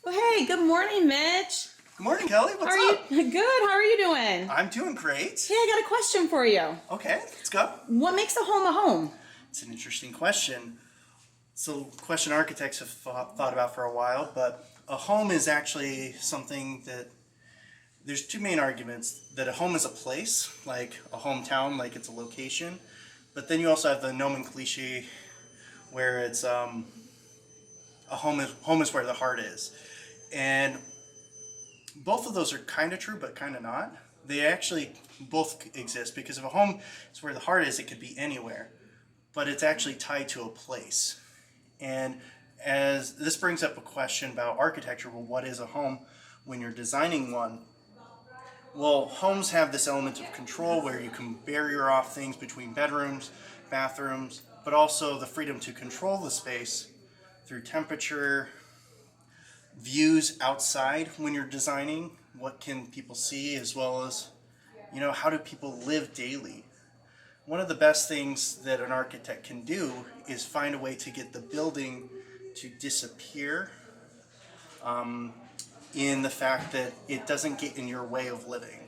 Well, hey, good morning, Mitch. Good morning, Kelly. How What's are you? up? Good. How are you doing? I'm doing great. Hey, I got a question for you. Okay, let's go. What makes a home a home? It's an interesting question. It's a question architects have thought about for a while, but a home is actually something that there's two main arguments: that a home is a place, like a hometown, like it's a location, but then you also have the nomenclature where it's a home is where the heart is, and both of those are kind of true, but kind of not. They actually both exist because if a home is where the heart is, it could be anywhere, but it's actually tied to a place. And as this brings up a question about architecture, well, what is a home when you're designing one? Well, homes have this element of control where you can barrier off things between bedrooms, bathrooms, but also the freedom to control the space through temperature, views outside when you're designing, what can people see, as well as, how do people live daily. One of the best things that an architect can do is find a way to get the building to disappear, in the fact that it doesn't get in your way of living.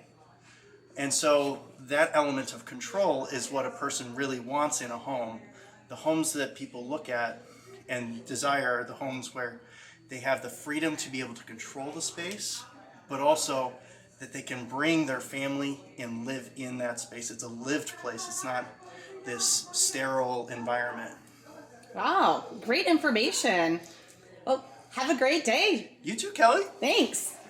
And so that element of control is what a person really wants in a home. The homes that people look at and desire are the homes where they have the freedom to be able to control the space, but also that they can bring their family and live in that space. It's a lived place. It's not this sterile environment. Wow, great information. Well, have a great day. You too, Kelly. Thanks.